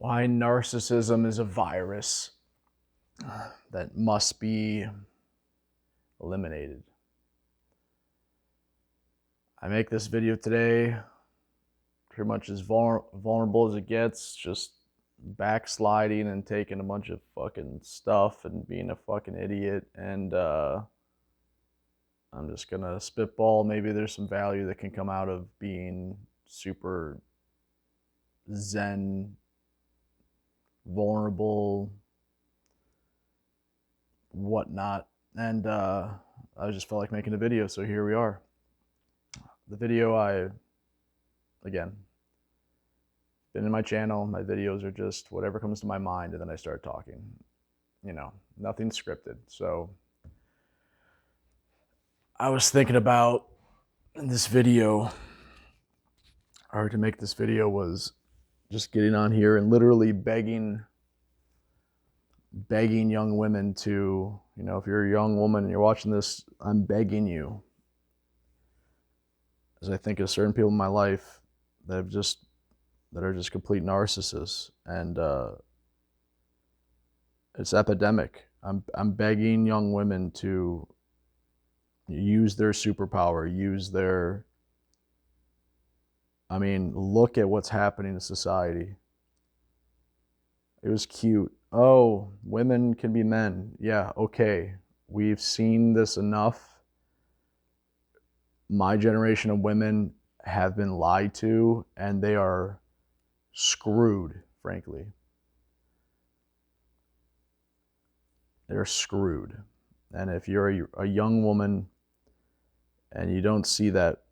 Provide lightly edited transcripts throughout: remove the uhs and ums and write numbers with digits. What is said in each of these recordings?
Why narcissism is a virus that must be eliminated. I make this video today pretty much as vulnerable as it gets, just backsliding and taking a bunch of fucking stuff and being a fucking idiot. And I'm just gonna spitball. Maybe there's some value that can come out of being super zen, vulnerable, whatnot. And I just felt like making a video, so here we are. The video, again, been in my channel. My videos are just whatever comes to my mind, and then I start talking. You know, nothing scripted. So I was thinking about this video, or to make this video, was just getting on here and literally begging young women to, if you're a young woman and you're watching this, I'm begging you. As I think of certain people in my life that are just complete narcissists, and it's epidemic. I'm begging young women to use their superpower, look at what's happening in society. It was cute. Oh, women can be men. Yeah, okay. We've seen this enough. My generation of women have been lied to, and they are screwed, frankly. They're screwed. And if you're a young woman and you don't see that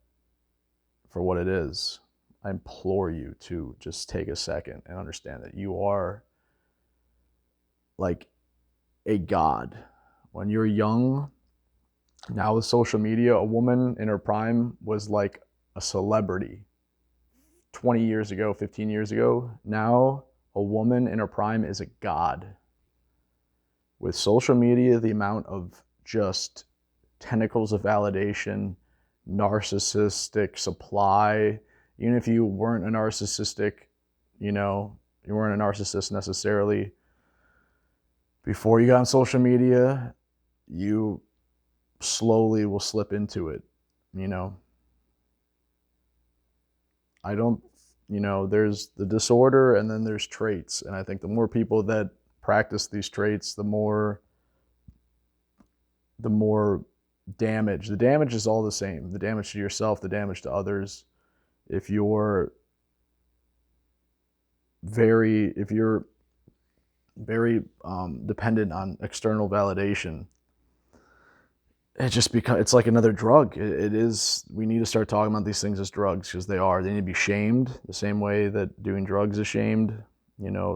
for what it is, I implore you to just take a second and understand that you are like a god. When you're young, now with social media, a woman in her prime was like a celebrity. 20 years ago, 15 years ago, now a woman in her prime is a god. With social media, the amount of just tentacles of validation, narcissistic supply, even if you weren't a narcissistic, you weren't a narcissist necessarily, before you got on social media, you slowly will slip into it, there's the disorder and then there's traits. And I think the more people that practice these traits, the more damage. The damage is all the same. The damage to yourself, the damage to others. If you're very dependent on external validation, it's like another drug. It is. We need to start talking about these things as drugs, because they need to be shamed the same way that doing drugs is shamed.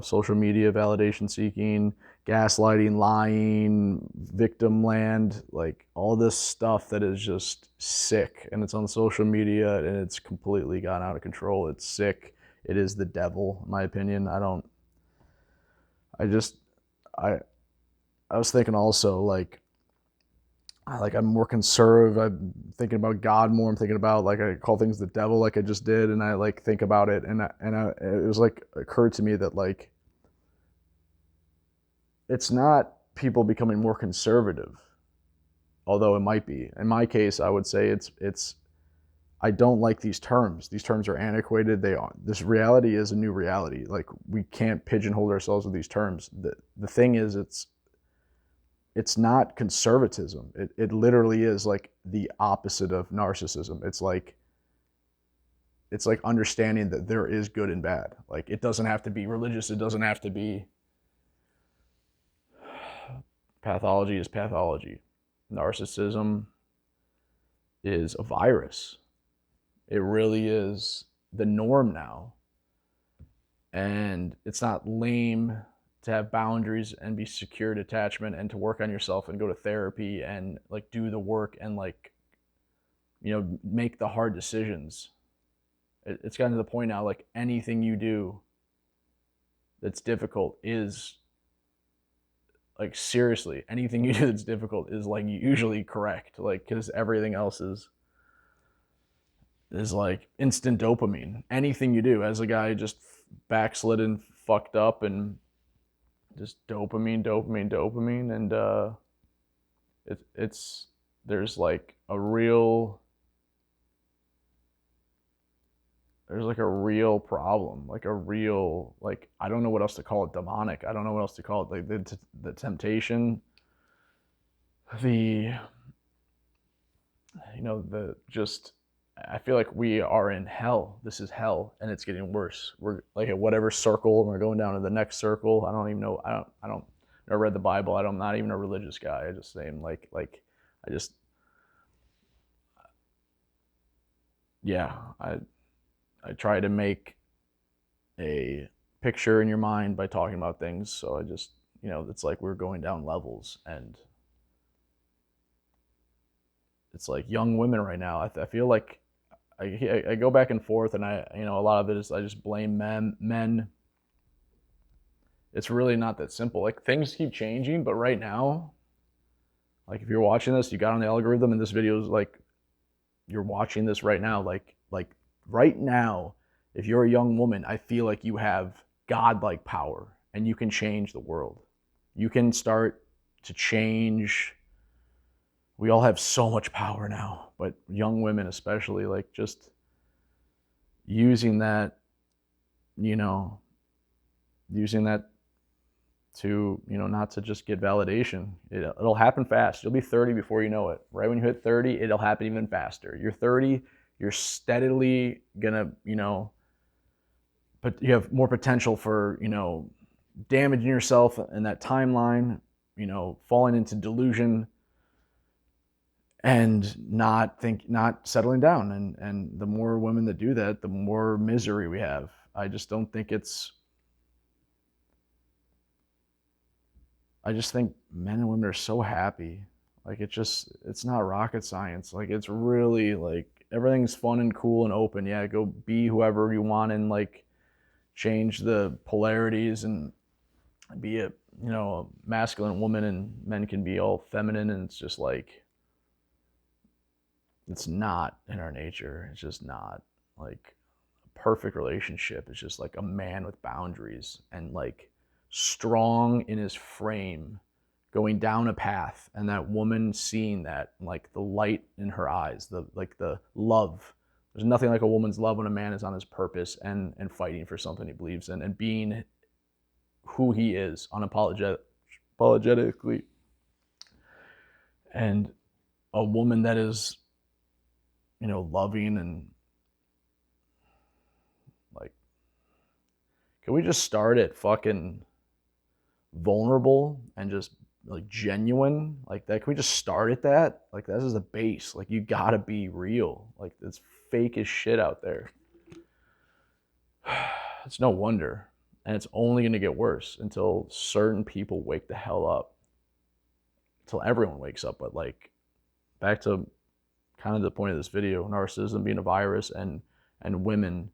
Social media, validation seeking, gaslighting, lying, victim land, like all this stuff that is just sick, and it's on social media and it's completely gone out of control. It's sick. It is the devil, in my opinion. I was thinking also, I'm more conservative. I'm thinking about God more. I'm thinking about, I call things the devil, like I just did, and I think about it, and it was occurred to me that it's not people becoming more conservative, although it might be. In my case, I would say it's I don't like these terms. These terms are antiquated. This reality is a new reality. We can't pigeonhole ourselves with these terms. The thing is, it's not conservatism. It literally is the opposite of narcissism. It's like understanding that there is good and bad. It doesn't have to be religious. It doesn't have to be. Pathology is pathology. Narcissism is a virus. It really is the norm now. And it's not lame to have boundaries and be secure attachment and to work on yourself and go to therapy and do the work and make the hard decisions. It's gotten to the point now, anything you do that's difficult is seriously, anything you do that's difficult is usually correct, because everything else is instant dopamine. Anything you do, as a guy just backslidden fucked up and just dopamine, and it's there's like a real there's like a real problem, like a real, like, I don't know what else to call it, demonic. I don't know what else to call it. Like the temptation, the, the just, I feel like we are in hell. This is hell, and it's getting worse. We're like at whatever circle, and we're going down to the next circle. I don't even know. I don't. I read the Bible. I'm not even a religious guy. I just saying I just, yeah. I try to make a picture in your mind by talking about things. So I just, it's like we're going down levels, and it's like young women right now. I feel like I go back and forth, and a lot of it is I just blame men. It's really not that simple. Like, things keep changing, but right now, like, if you're watching this, you got on the algorithm, and this video is like, you're watching this right now, like right now, if you're a young woman, I feel like you have godlike power, and you can change the world. You can start to change. We all have so much power now, but young women especially, like, just using that, using that to, not to just get validation. It'll happen fast. You'll be 30 before you know it. Right when you hit 30, it'll happen even faster. You're 30, you're steadily gonna, but you have more potential for, damaging yourself in that timeline, falling into delusion, and not settling down. And the more women that do that, the more misery we have. I just don't think I just think men and women are so happy. Like, it's not rocket science. Like, it's really, like, everything's fun and cool and open. Yeah, go be whoever you want, and like change the polarities, and be a, a masculine woman, and men can be all feminine. And it's just like, it's not in our nature. It's just not. Like, a perfect relationship is just like a man with boundaries, and like strong in his frame, going down a path, and that woman seeing that, like the light in her eyes, the love. There's nothing like a woman's love when a man is on his purpose, and fighting for something he believes in, and being who he is apologetically. And a woman that is, loving, and like, can we just start at fucking vulnerable and just like genuine, like that? Can we just start at that? Like, this is the base. Like, you gotta be real. Like, it's fake as shit out there. It's no wonder. And it's only going to get worse until certain people wake the hell up, until everyone wakes up. But like, back to kind of the point of this video, narcissism being a virus, and women,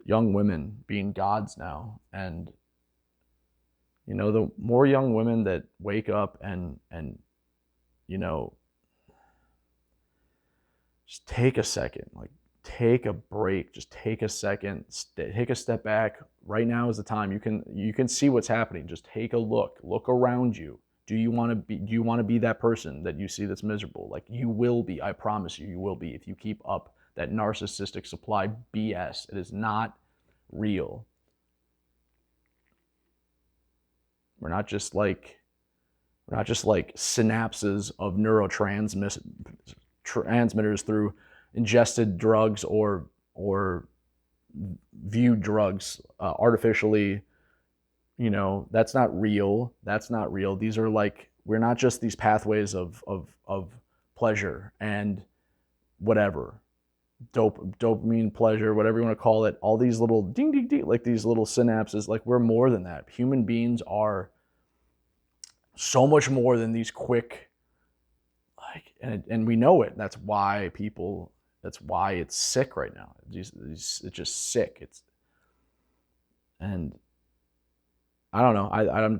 young women being gods now. And the more young women that wake up and just take a second, like, take a break, just take a second, take a step back. Right now is the time. You can see what's happening. Just take a look around you. Do you want to be that person that you see that's miserable? Like, you will be. I promise you, you will be, if you keep up that narcissistic supply BS. It is not real. We're not just like synapses of neurotransmitters through ingested drugs, or viewed drugs artificially. That's not real. These are like, we're not just these pathways of pleasure and whatever, dopamine, pleasure, whatever you want to call it. All these little ding ding ding, like these little synapses. Like, we're more than that. Human beings are so much more than these quick, like, and we know it. That's why it's sick right now. It's just sick. And I don't know.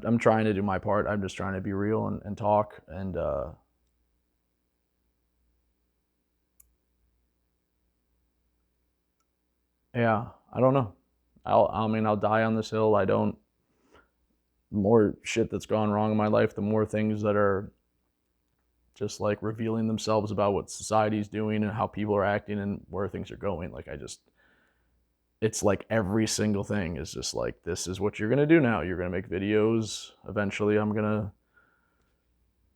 I'm trying to do my part. I'm just trying to be real, and talk, and yeah, I don't know. I'll die on this hill. The more shit that's gone wrong in my life, the more things that are just like revealing themselves about what society's doing and how people are acting and where things are going. Like it's like every single thing is just like, this is what you're gonna do now. You're gonna make videos. Eventually, I'm gonna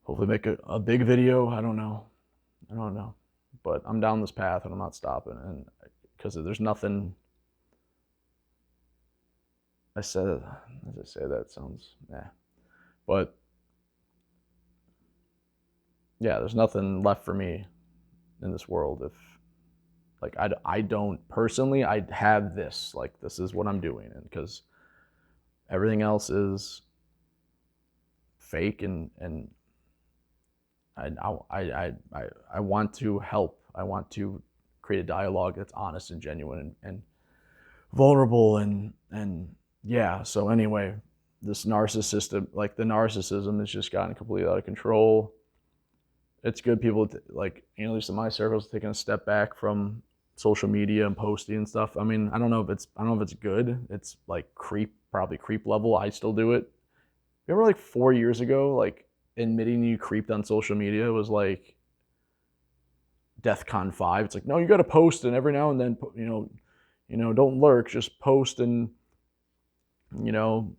hopefully make a big video. I don't know, but I'm down this path and I'm not stopping. And because there's nothing. As I say that sounds but yeah, there's nothing left for me in this world if like I don't personally, I have this, like this is what I'm doing, and because everything else is fake, and I want to help. I want to create a dialogue that's honest and genuine and vulnerable and yeah. So anyway, this narcissistic, like the narcissism has just gotten completely out of control. It's good people like, at least in my circles, taking a step back from social media and posting and stuff. I mean, I don't know if it's good. It's like probably creep level. I still do it. Remember like 4 years ago, like admitting you creeped on social media was like DEFCON 5. It's like, no, you got to post, and every now and then, don't lurk, just post, and you know,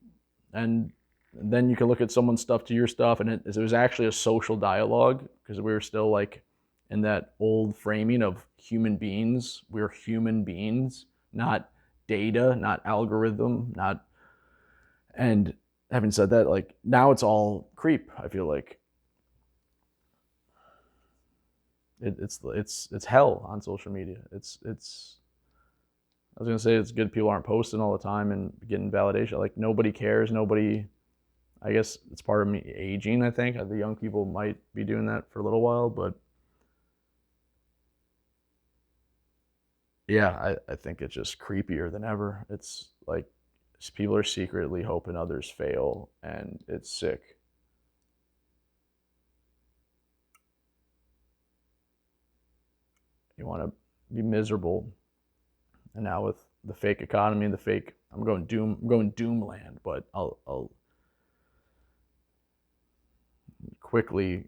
and then you can look at someone's stuff to your stuff, and it was actually a social dialogue because we were still like in that old framing of human beings. We're human beings, not data, not algorithm, not. And having said that, like now it's all creep. I feel like it's hell on social media. It's. I was gonna say it's good people aren't posting all the time and getting validation. Like nobody cares. Nobody. I guess it's part of me aging. I think the young people might be doing that for a little while, but yeah, I think it's just creepier than ever. It's like people are secretly hoping others fail, and it's sick. You want to be miserable, and now with the fake economy and the fake, I'm going doomland, but I'll quickly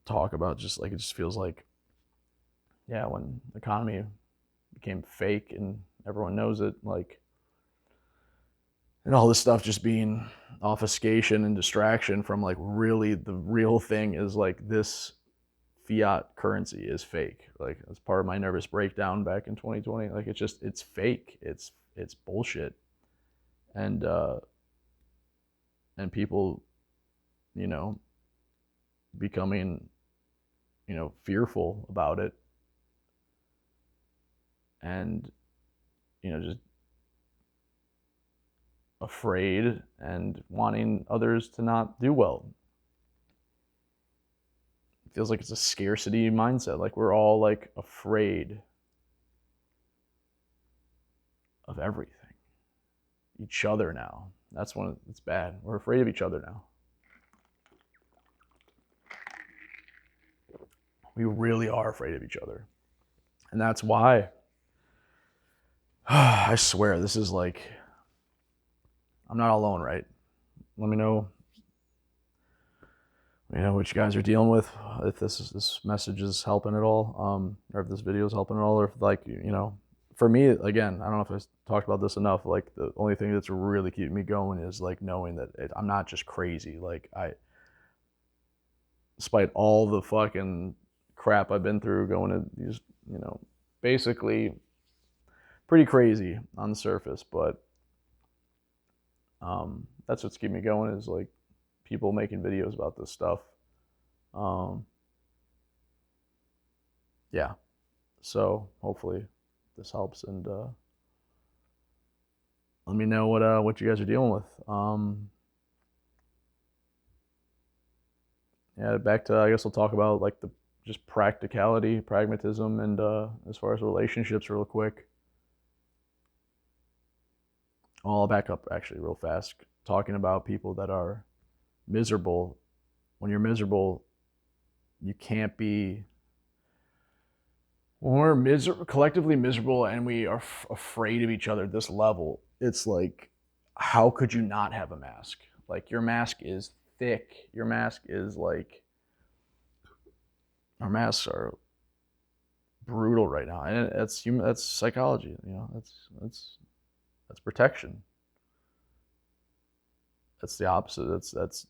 talk about just like it just feels like, yeah, when the economy became fake and everyone knows it, like, and all this stuff just being obfuscation and distraction from like really the real thing is like this fiat currency is fake. Like that's part of my nervous breakdown back in 2020. Like it's fake. It's bullshit. And people, you know, becoming, fearful about it, and just afraid and wanting others to not do well. It feels like it's a scarcity mindset. Like we're all like afraid of everything. Each other now. It's bad. We're afraid of each other now. We really are afraid of each other. And that's why I swear this is like, I'm not alone, right? Let me know what you guys are dealing with, if this message is helping at all, or if this video is helping at all, or if like, for me, again, I don't know if I talked about this enough, like the only thing that's really keeping me going is like knowing that I'm not just crazy. Like despite all the fucking crap I've been through, going to these, basically pretty crazy on the surface, but that's what's keeping me going is like people making videos about this stuff. Yeah, so hopefully this helps, and let me know what you guys are dealing with. Yeah, back to, I guess we'll talk about like the just pragmatism, and as far as relationships, real quick. I'll back up actually real fast, talking about people that are miserable. When you're miserable, you can't be when we're collectively miserable and we are afraid of each other at this level, it's like, how could you not have a mask? Like, your mask is thick. Your mask is like, our masks are brutal right now, and that's human. That's psychology. You know, that's protection. That's the opposite. That's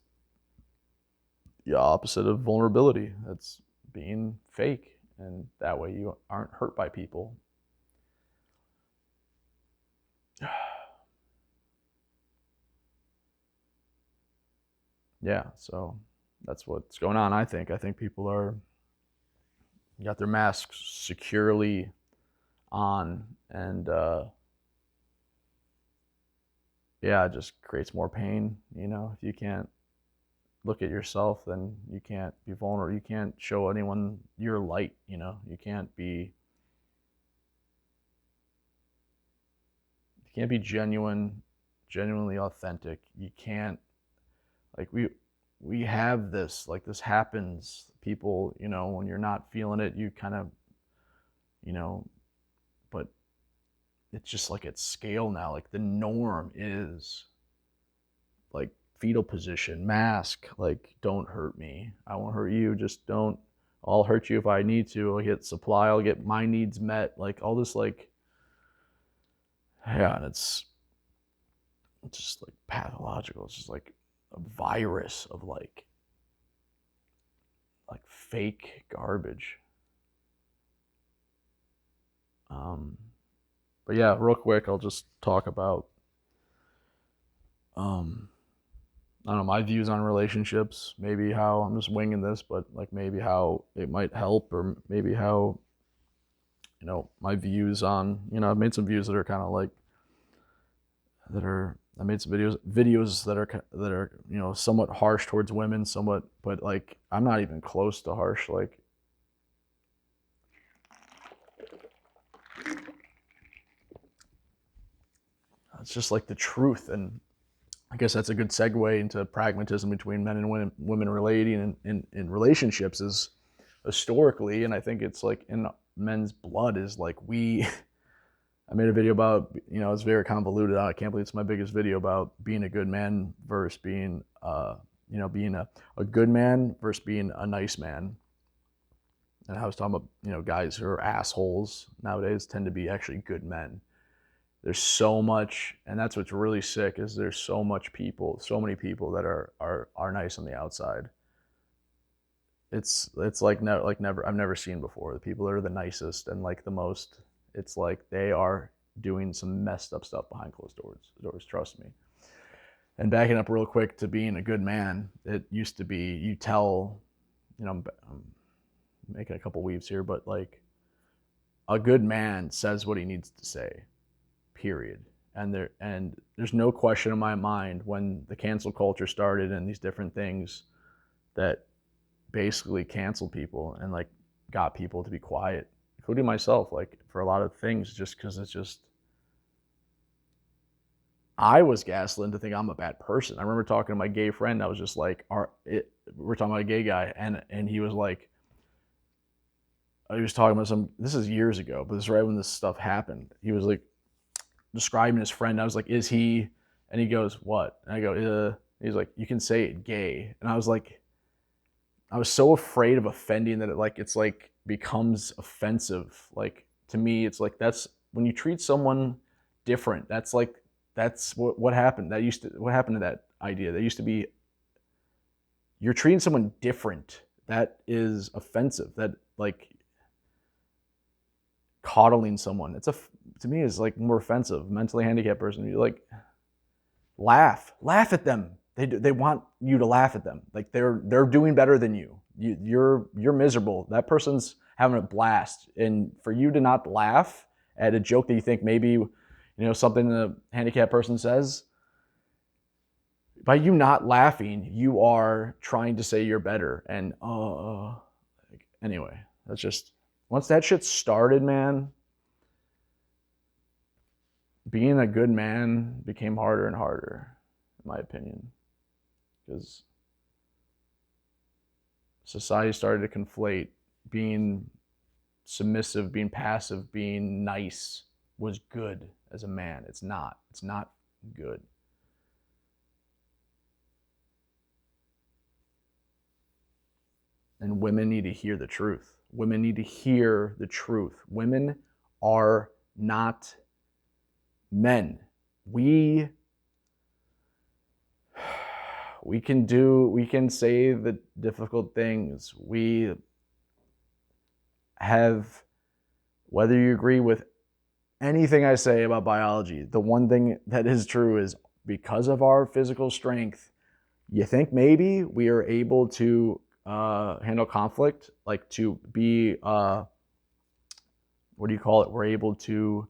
the opposite of vulnerability. That's being fake, and that way you aren't hurt by people. Yeah, so that's what's going on. I think people are got their masks securely on, and yeah, it just creates more pain. You know, if you can't look at yourself, then you can't be vulnerable. You can't show anyone your light. You know, you can't be genuine, genuinely authentic. You can't, like, we have this, like, this happens. People, you know, when you're not feeling it, you kind of, you know, but it's just like at scale now. Like, the norm is like fetal position, mask, like, don't hurt me, I won't hurt you, just don't, I'll hurt you if I need to, I'll get supply, I'll get my needs met, like all this, like, yeah, and it's just like pathological. It's just like a virus of like fake garbage. But yeah, real quick, I'll just talk about I don't know, my views on relationships, maybe how I'm just winging this, but like maybe how it might help, or maybe how, you know, my views on, you know, I've made some views that are kind of like, I made some videos that are, you know, somewhat harsh towards women, somewhat, but like, I'm not even close to harsh. Like, it's just like the truth. And I guess that's a good segue into pragmatism between men and women relating in relationships is historically, and I think it's like in men's blood, is like, I made a video about, you know, it's very convoluted. I can't believe it's my biggest video about being a good man versus being, you know, being a good man versus being a nice man. And I was talking about, you know, guys who are assholes nowadays tend to be actually good men. There's so much, and that's what's really sick, is there's so many people that are nice on the outside. It's like never, I've never seen before. The people that are the nicest and like the most, it's like they are doing some messed up stuff behind closed doors, trust me. And backing up real quick to being a good man, it used to be, you tell, you know, I'm making a couple weaves here, but like, a good man says what he needs to say, period. And there's no question in my mind, when the cancel culture started and these different things that basically canceled people and like got people to be quiet, including myself, like for a lot of things, just because it's just, I was gaslit into thinking I'm a bad person. I remember talking to my gay friend. I was just like, we're talking about a gay guy, and he was like, he was talking about this is years ago, but this is right when this stuff happened. He was like describing his friend. I was like, is he? And he goes, what? And I go, he's like, you can say it, gay. And I was like, I was so afraid of offending that it's like becomes offensive. Like, to me, it's like, that's when you treat someone different. That's like, that's what happened. What happened to that idea? That used to be, you're treating someone different. That is offensive. That, like, coddling someone, to me, is like more offensive. Mentally handicapped person, you like, laugh at them. They want you to laugh at them. Like, they're doing better than you. You're miserable. That person's having a blast, and for you to not laugh at a joke that you think maybe, you know, something the handicapped person says, by you not laughing, you are trying to say you're better. And anyway, that's just, once that shit started, man, being a good man became harder and harder, in my opinion, because society started to conflate being submissive, being passive, being nice was good as a man. It's not. It's not good. And women need to hear the truth. Women need to hear the truth. Women are not men. We can say the difficult things. We have, whether you agree with anything I say about biology, the one thing that is true is because of our physical strength, you think maybe we are able to handle conflict, like to be, what do you call it? We're able to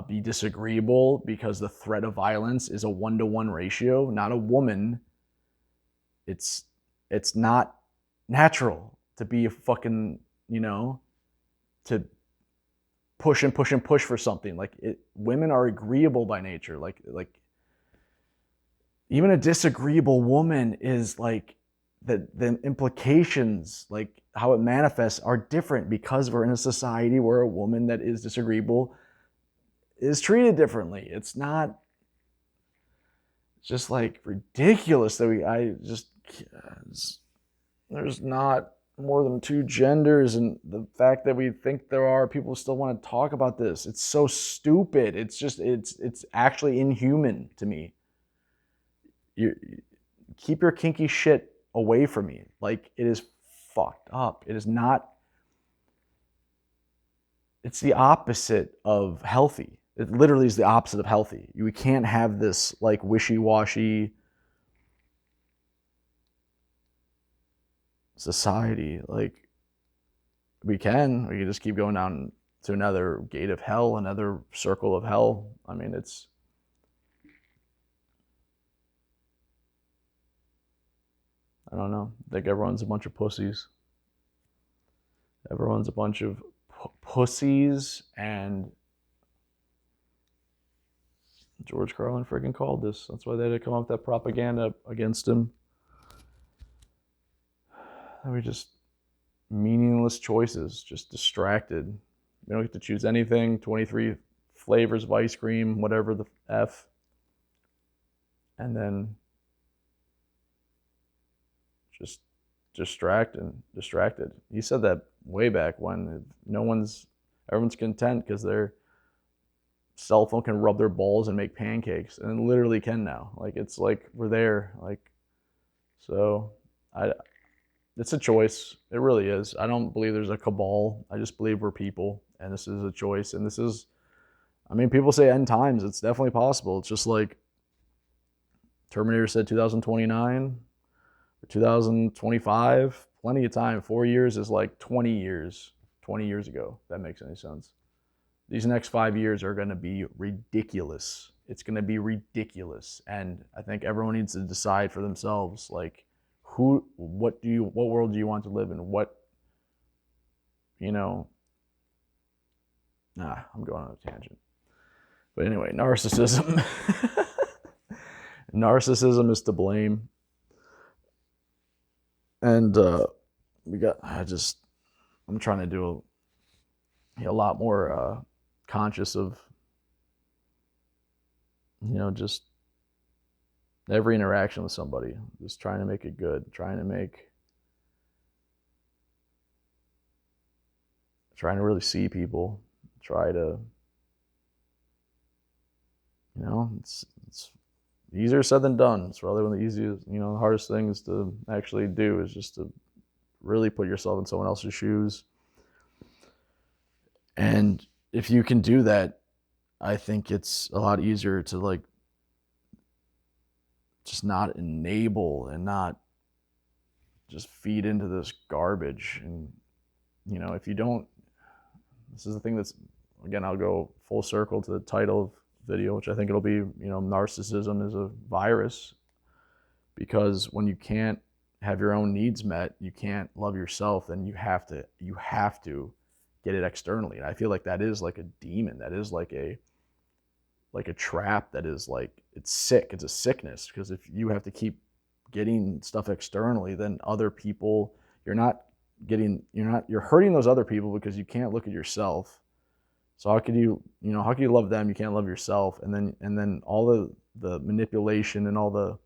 be disagreeable because the threat of violence is a 1-to-1 ratio. Not a woman. It's not natural to be a fucking, to push and push and push for something. Like women are agreeable by nature. Like even a disagreeable woman is like the implications, like how it manifests, are different because we're in a society where a woman that is disagreeable is treated differently. It's just like ridiculous that there's not more than 2 genders, and the fact that we think there are people still want to talk about this. It's so stupid. It's actually inhuman to me. You keep your kinky shit away from me. Like, it is fucked up. It is not. It's the opposite of healthy. It literally is the opposite of healthy. We can't have this like wishy-washy society. Like, we can just keep going down to another gate of hell, another circle of hell. I mean, I don't know. I think everyone's a bunch of pussies. Everyone's a bunch of pussies, and George Carlin freaking called this. That's why they had to come up with that propaganda against him. And we just meaningless choices, just distracted. We don't get to choose anything. 23 flavors of ice cream, whatever the F. And then just distracted. He said that way back when everyone's content because their cell phone can rub their balls and make pancakes, and it literally can now. Like, it's like we're there. Like, so it's a choice. It really is. I don't believe there's a cabal. I just believe we're people, and this is a choice. And this is, I mean, people say end times. It's definitely possible. It's just like Terminator said 2029 or 2025. Plenty of time. 4 years is like 20 years. 20 years ago. If that makes any sense. These next 5 years are going to be ridiculous. It's going to be ridiculous. And I think everyone needs to decide for themselves, like, what world do you want to live in? I'm going on a tangent. But anyway, narcissism. Narcissism is to blame. And I'm trying to do a lot more conscious of, just every interaction with somebody, just trying to make it good, trying to really see people, try to, it's easier said than done. It's probably one of the easiest, the hardest things to actually do is just to really put yourself in someone else's shoes. And if you can do that, I think it's a lot easier to like just not enable and not just feed into this garbage. And if you don't, this is the thing that's, again, I'll go full circle to the title of the video, which I think it'll be, narcissism is a virus. Because when you can't have your own needs met, you can't love yourself, then you have to get it externally. And I feel like that is like a demon. That is like a trap. That is like, it's sick. It's a sickness, because if you have to keep getting stuff externally, then other people, you're not you're hurting those other people because you can't look at yourself. So how could you love them? You can't love yourself. And then all the manipulation and all the,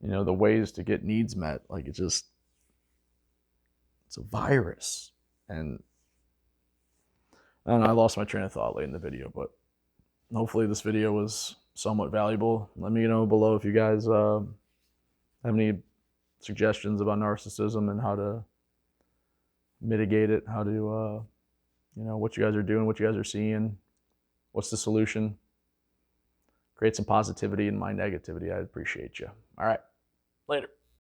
the ways to get needs met, like it's a virus. And I don't know, I lost my train of thought late in the video, but hopefully this video was somewhat valuable. Let me know below if you guys have any suggestions about narcissism and how to mitigate it, how to, what you guys are doing, what you guys are seeing, what's the solution. Create some positivity in my negativity. I'd appreciate you. All right, later.